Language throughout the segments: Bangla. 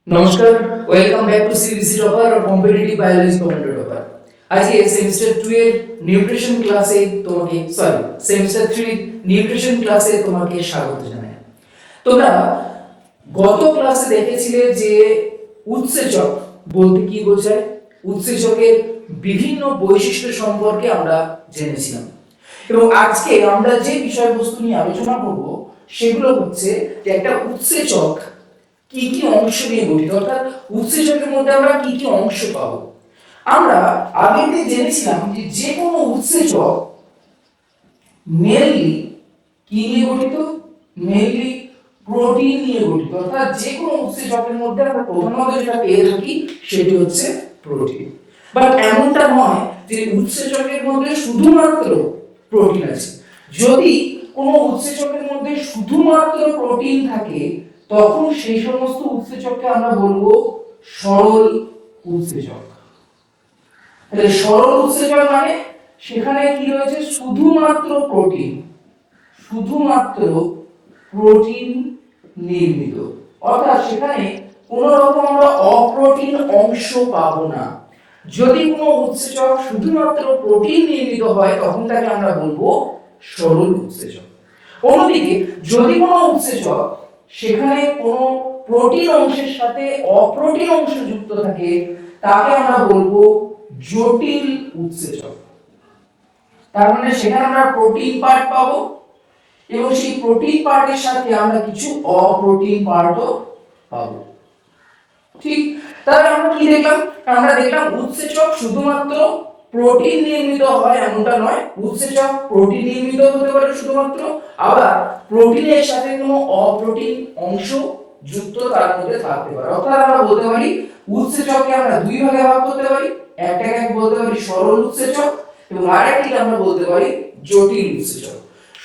নমস্কার, welcome back to CBC topper আর কম্পিটিটিভ বায়োলজি কমেন্টর টপার। আজকে সেমিস্টার 2 এর নিউট্রিশন ক্লাসে তোমাকে সেমিস্টার 3 নিউট্রিশন ক্লাসে তোমাকে স্বাগত জানাই। তোমরা গত ক্লাসে দেখেছিলে যে উৎসেচক বলতে কি বোঝায়, উৎসেচকের বিভিন্ন বৈশিষ্ট্য সম্পর্কে আমরা জেনেছিলাম। এবং আজকে আমরা যে বিষয়বস্তু নিয়ে আলোচনা করব সেগুলো হচ্ছে যে একটা উৎসেচক কি কি অংশ নিয়ে গঠিত, অর্থাৎ উৎসেচকের মধ্যে আমরা কি কি অংশ পাবো। আমরা আগে জেনেছিলাম যে যে কোনো উৎসেচক মেইনলি কি নিয়ে গঠিত, মেইনলি প্রোটিন নিয়ে গঠিত, অর্থাৎ যে কোনো উৎসেচকের মধ্যে আমরা প্রধানত যেটা পেয়ে থাকি সেটি হচ্ছে প্রোটিন। বাট এমনটা নয় যে উৎসেচকের মধ্যে শুধুমাত্র প্রোটিন আছে। যদি কোনো উৎসেচকের মধ্যে শুধুমাত্র প্রোটিন থাকে তখন সেই সমস্ত উৎসেচককে আমরা বলবো সরল উৎসেচক। তাহলে সরল উৎসেচক মানে সেখানে কি রয়েছে, শুধুমাত্র প্রোটিন, শুধুমাত্র প্রোটিন নির্মিত, অর্থাৎ সেখানে কোনো রকম আমরা অপ্রোটিন অংশ পাবো না। যদি কোনো উৎসেচক শুধুমাত্র প্রোটিন নির্মিত হয় তখন তাকে আমরা বলবো সরল উৎসেচক। অন্যদিকে যদি কোনো উৎসেচক সেখানে কোনো প্রোটিন অংশের সাথে অপ্রোটিন অংশ যুক্ত থাকে তাকে আমরা বলবো জটিল উৎসেচক। তার মানে সেখানে আমরা প্রোটিন পার্ট পাবো এবং সেই প্রোটিন পার্টের সাথে আমরা কিছু অপ্রোটিন পার্টও পাবো। ঠিক, তাহলে আমরা কি দেখলাম, আমরা দেখলাম উৎসেচক শুধুমাত্র প্রোটিন নির্মিত হয় এমনটা নয়, উৎসেচক প্রোটিন নির্মিত হতে পারে শুধুমাত্র, আবার প্রোটিনের সাথে কোনো অপ্রোটিন অংশ যুক্ত তার মধ্যে থাকতে পারে। অর্থাৎ আমরা বলতে পারি উৎসেচককে আমরা দুই ভাগে ভাগ করতে পারি, একটাকে বলতে পারি সরল উৎসেচক এবং আরেকটিকে আমরা বলতে পারি জটিল উৎসেচক।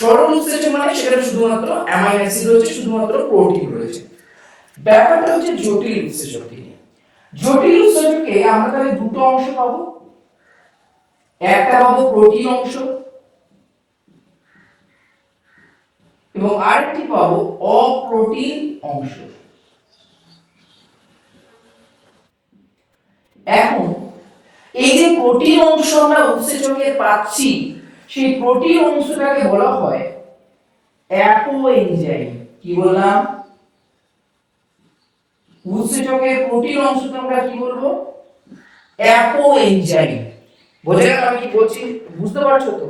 সরল উৎসেচক মানে সেখানে শুধুমাত্র অ্যামাইনো অ্যাসিড রয়েছে, শুধুমাত্র প্রোটিন রয়েছে। ব্যাপারটা হচ্ছে জটিল উৎসেচক নিয়ে। জটিল উৎসেচকে আমরা তাহলে দুটো অংশ পাবো, একটা পাবো প্রোটিন অংশ এবং আরেকটি পাবো অপ্রোটিন অংশ। এখন এই যে প্রোটিন অংশ আমরা উৎসেচকে পাচ্ছি সেই প্রোটিন অংশটাকে বলা হয় অ্যাপোএনজাইম। কি বললাম, উৎসেচকের প্রোটিন অংশকে আমরা কি বলবো, অ্যাপোএনজাইম। বোঝা গেল আমি কি বলছি, বুঝতে পারছো তো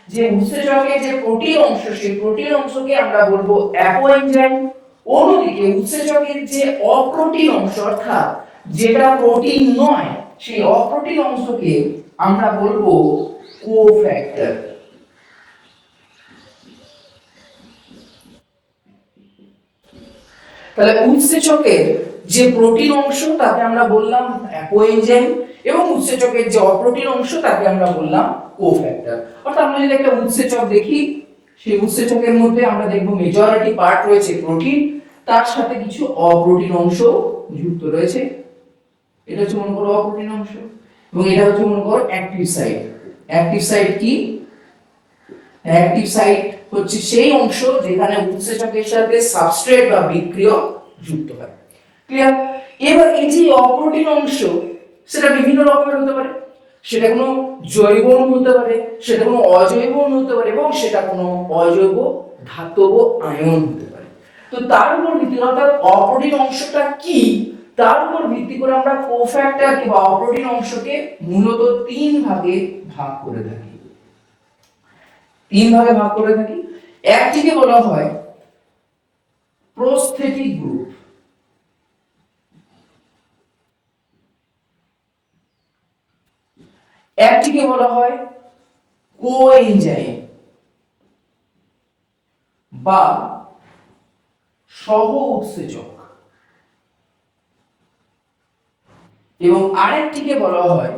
যে উৎসেচকের যে প্রোটিন অংশ সেই প্রোটিন অংশকে আমরা বলবো অ্যাপোএনজাইম। অন্যদিকে উৎসেচকের যে অপ্রোটিন অংশ অর্থাৎ যেটা প্রোটিন নয় সেই অপ্রোটিন অংশকে আমরা বলবো কোফ্যাক্টর। তাহলে উৎসেচকের যে প্রোটিন অংশ তাকে আমরা বললাম অ্যাপোএনজাইম এবং উৎসেচকের যে অপ্রোটিন অংশ তাকে আমরা বললাম কোফ্যাক্টর। অর্থাৎ আমরা যদি একটা উৎসেচক দেখি সেই উৎসেচকের মধ্যে আমরা দেখব মেজরিটি পার্ট রয়েছে প্রোটিন, তার সাথে কিছু অপ্রোটিন অংশ যুক্ত রয়েছে। এটা হচ্ছে মনে করো অপ্রোটিন অংশ এবং এটা হচ্ছে মনে করো অ্যাক্টিভ সাইট। অ্যাক্টিভ সাইট কি, অ্যাক্টিভ সাইট হচ্ছে সেই অংশ যেখানে উৎসেচকের সাথে সাবস্ট্রেট বা বিক্রিয়ক যুক্ত হয়। ক্লিয়ার? এবার এই যে অপ্রোটিন অংশ সেটা বিভিন্ন রকমের হতে পারে, সেটা কোনো জৈব অণু হতে পারে, সেটা কোনো অজৈব অণু হতে পারে এবং সেটা কোনো অজৈব ধাতব আয়ন হতে পারে। তো তার উপর ভিত্তি করে, অর্থাৎ অপ্রোটিন অংশটা কি তার উপর ভিত্তি করে আমরা কোফ্যাক্টরকে বা অপ্রোটিন অংশকে মূলত তিন ভাগে ভাগ করে থাকি। একটিকে বলা হয় প্রস্থেটিক গ্রুপ, একটিকে বলা হয় কোএনজাইম বা সহ উৎসেচক এবং আরেকটিকে বলা হয়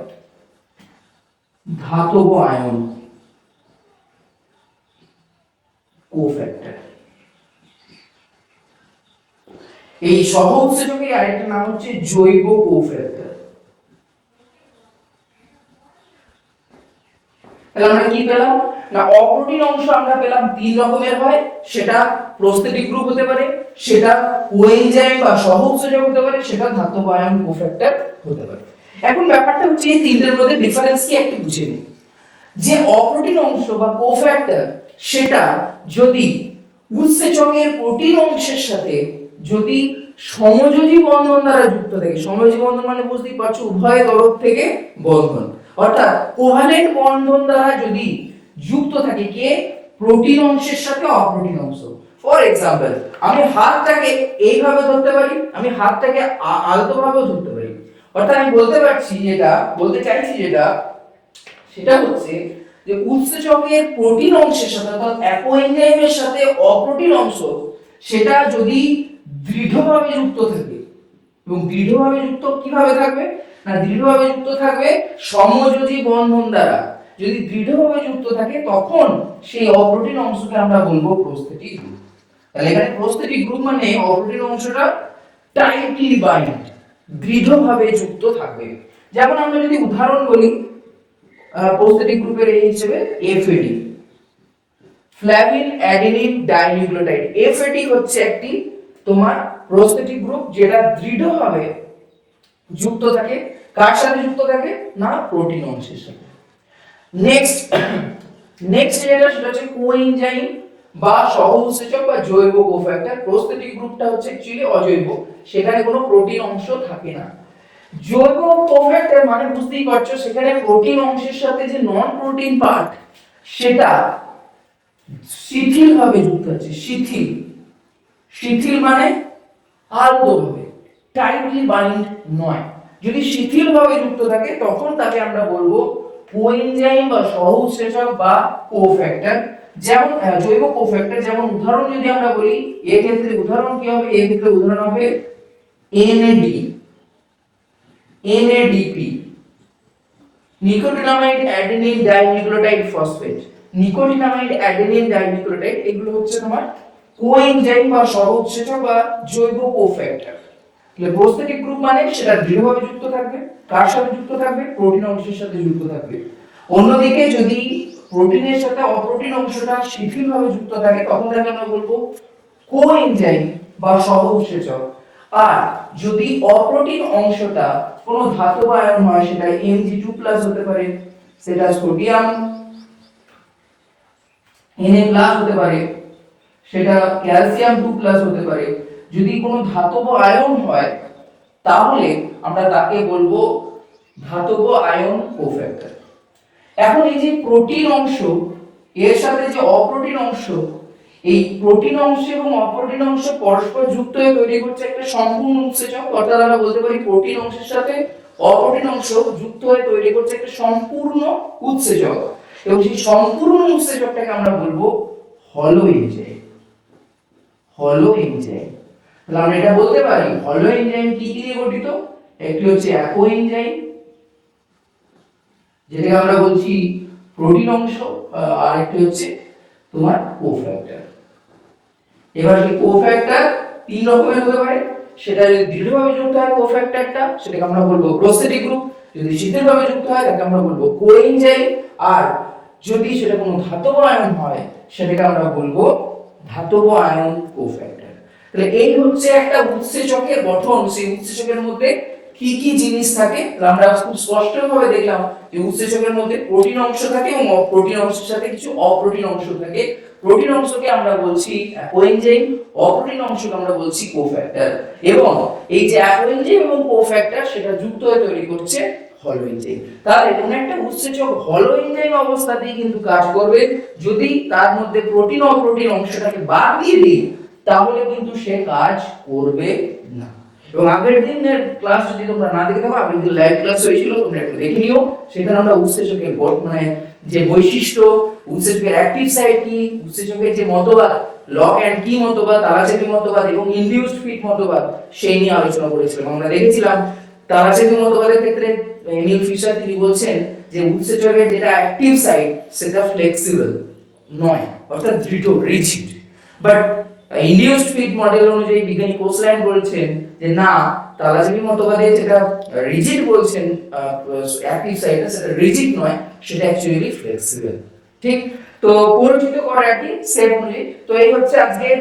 ধাতব আয়ন কোফ্যাক্টর। এই সহ উৎসেচকের আরেকটা নাম হচ্ছে জৈব কোফ্যাক্টর। তাহলে আমরা কি পেলাম না অপ্রোটিন অংশ আমরা পেলাম তিন রকমের হয়, সেটা প্রস্থেটিক গ্রুপ হতে পারে, সেটা কোএনজাইম বা সহ উৎসেচক হতে পারে, সেটা ধাতব আয়ন কোফ্যাক্টর হতে পারে। এখন ব্যাপারটা হচ্ছে এই তিনটের মধ্যে ডিফারেন্স কি একটু বুঝে নিই। যে অপ্রোটিন অংশ বা কোফ্যাক্টর সেটা যদি উৎসেচকের প্রোটিন অংশের সাথে যদি সমযোজী বন্ধন দ্বারা যুক্ত থাকে, সমযোজী বন্ধন মানে বুঝতেই পারছো উভয় তরফ থেকে বন্ধন, অর্থাৎ কোভালেন্ট বন্ধন দ্বারা যদি যুক্ত থাকে কে প্রোটিন অংশের সাথে অপ্রোটিন অংশ। ফর এক্সাম্পল আমি হাতটাকে এইভাবে ধরতে পারি, আমি হাতটাকে আলতোভাবে ধরতে পারি, অর্থাৎ আমি বলতে পারছি যেটা বলতে চাইছি সেটা হচ্ছে যে উৎসেচকের প্রোটিন অংশের সাথে অর্থাৎ অ্যাপোএনজাইমের সাথে অপ্রোটিন অংশ সেটা যদি দৃঢ়ভাবে যুক্ত থাকে, এবং দৃঢ়ভাবে যুক্ত কিভাবে থাকবে না দৃঢ়ভাবে যুক্ত থাকবে সমযোজী বন্ধন দ্বারা, যদি দৃঢ়ভাবে যুক্ত থাকে তখন সেই অপ্রোটিন অংশকে আমরা বলবো প্রস্থেটিক গ্রুপ। তাহলে এখানে প্রস্থেটিক গ্রুপ মানে অপ্রোটিন অংশটা টাইটলি বাইন্ড, দৃঢ়ভাবে যুক্ত থাকবে। যেমন আমরা যদি উদাহরণ বলি প্রস্থেটিক গ্রুপের এই হিসেবে FAD, flavin adenine dinucleotide. FAD হচ্ছে একটি তোমার প্রস্থেটিক গ্রুপ যেটা দৃঢ়ভাবে যুক্ত থাকে, কার সাথে যুক্ত থাকে না প্রোটিন অংশের সাথে। নেক্সট যেটা সেটা হচ্ছে কোএনজাইম বা সহ উৎসেচক বা জৈব কোফ্যাক্টর। প্রস্থেটিক গ্রুপটা হচ্ছে অ্যাকচুয়ালি অজৈব, সেখানে কোনো প্রোটিন অংশ থাকে না। জৈব কোফ্যাক্টর মানে বুঝতেই পারছো সেখানে প্রোটিন অংশের সাথে যে নন প্রোটিন পার্ট সেটা শিথিলভাবে যুক্ত আছে। শিথিল মানে আলতোভাবে, টাইটলি বাইন্ড নয়। যদি শিথিলভাবে যুক্ত থাকে তখন তাকে আমরা বলবো কোএনজাইম বা সহ উৎসেচক বা কোফ্যাক্টর। যেমন জৈব কোফ্যাক্টর, যেমন উদাহরণ যদি আমরা বলি এই ক্ষেত্রে উদাহরণ কি হবে, এই ক্ষেত্রে উদাহরণ হবে NADP, nicotinamide adenine dinucleotide phosphate. Nicotinamide adenine dinucleotide এগুলো হচ্ছে তোমার কোএনজাইম বা সহ উৎসেচক বা জৈব কোফ্যাক্টর। তাহলে প্রস্থেটিক গ্রুপ মানে সেটা দৃঢ়ভাবে যুক্ত থাকবে, কার সাথে যুক্ত থাকবে প্রোটিন অংশের সাথে যুক্ত থাকবে। অন্যদিকে যদি প্রোটিনের সাথে অপ্রোটিন অংশটা শিথিলভাবে যুক্ত থাকে তখন তাকে আমরা বলবো কোএনজাইম বা সহ উৎসেচক। আর যদি অপ্রোটিন অংশটা কোনো ধাতব আয়ন হয় সেটা Mg2+ হতে পারে, সেটা সোডিয়াম Na+ হতে পারে, সেটা ক্যালসিয়াম 2+ হতে পারে। যদি কোনো ধাতব আয়ন হয় তাহলে আমরা তাকে বলবো ধাতব আয়ন কোফ্যাক্টর। এখন এই যে প্রোটিন অংশ এর সাথে যে অপ্রোটিন অংশ, এই প্রোটিন অংশ এবং অপ্রোটিন অংশ পরস্পর যুক্ত হয়ে তৈরি করছে একটা সম্পূর্ণ উৎসেচক, অর্থাৎ আমরা বলতে পারি প্রোটিন অংশের সাথে অপ্রোটিন অংশ যুক্ত হয়ে তৈরি করছে একটা সম্পূর্ণ উৎসেচক, এবং সেই সম্পূর্ণ উৎসেচকটাকে আমরা বলবো হলো এনজাইম। তাহলে আমরা এটা বলতে পারি হলো এনজাইম কি কি নিয়ে গঠিত, একটি হচ্ছে অ্যাপো এনজাইম যেটাকে আমরা বলছি প্রোটিন অংশ, আর একটি হচ্ছে তোমার কোফ্যাক্টর। এবার সেই কোফ্যাক্টর তিন রকমের হতে পারে, সেটা যদি দৃঢ়ভাবে যুক্ত হয় কোফ্যাক্টরটা সেটাকে আমরা বলবো প্রস্থেটিক গ্রুপ, যদি শিথিলভাবে যুক্ত হয় তাকে আমরা বলবো কোএনজাইম, আর যদি সেটা কোনো ধাতব আয়ন হয় সেটাকে আমরা বলবো ধাতব আয়ন কোফ্যাক্টর। তাহলে এই হচ্ছে একটা উৎসেচকের গঠন, সেই উৎসেচকের মধ্যে কি কি জিনিস থাকে আমরা খুব স্পষ্টভাবে দেখলাম যে উৎসেচকের মধ্যে প্রোটিন অংশ থাকে এবং প্রোটিন অংশের সাথে কিছু অপ্রোটিন অংশ থাকে। প্রোটিন অংশকে আমরা বলছি অ্যাপোএনজাইম, অপ্রোটিন অংশকে আমরা বলছি কোফ্যাক্টর, এবং এই যে অ্যাপোএনজাইম এবং কোফ্যাক্টর সেটা যুক্ত হয়ে তৈরি করছে হলো এনজাইম। তাহলে কোন একটা উৎসেচক হলো এনজাইম অবস্থাতেই কিন্তু কাজ করবে, যদি তার মধ্যে প্রোটিন অপ্রোটিন অংশটাকে বাদ দিয়ে দিই তাহলে কিন্তু সে কাজ করবে না। এবং আগের দিনের ক্লাস যদি তোমরা না দেখে থাকো, আগের দিন লাইভ ক্লাস হয়েছিল তোমরা একটু দেখে নিও, সেখানে আমরা উৎসেচকের মানে যে বৈশিষ্ট্য, উৎসেচকের অ্যাক্টিভ সাইট কি, উৎসেচকের যে মতবাদ লক এন্ড কি মতবাদ, তারাচাকি মতবাদ এবং ইনডিউসড ফিট মতবাদ সেই নিয়ে আলোচনা করেছিলাম। আমরা দেখেছিলাম তারাচাকি মতবাদের ক্ষেত্রে নিল ফিশার তিনি বলছেন যে উৎসেচকের যেটা অ্যাক্টিভ সাইট সেটা ফ্লেক্সিবল নয়, অর্থাৎ দৃঢ় rigid, but induced fit model অনুযায়ী বিজ্ঞানী কোসল্যান্ড বলছেন যে না, তালাচাবি মতবাদে যেটা রিজিড বলছেন অ্যাক্টিভ সাইটটা, সেটা রিজিড নয়, সেটা অ্যাকচুয়ালি ফ্লেক্সিবল। ঠিক, তো পরিচিত করা আর কি সেম অনুযায়ী। তো এই হচ্ছে আজকের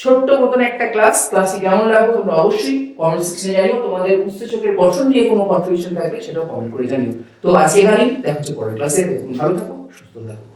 ছোট্ট মতন একটা ক্লাসটি কেমন লাগলো তোমরা অবশ্যই কমেন্ট সেকশনে জানিও। তোমাদের উৎসেচকের গঠন নিয়ে কোনো কনফিউশন থাকলে সেটাও কমেন্ট করে জানিও। তো আজকে এখানেই দেখা হচ্ছে পরের ক্লাসে। ভালো থাকো, সুস্থ থাকো।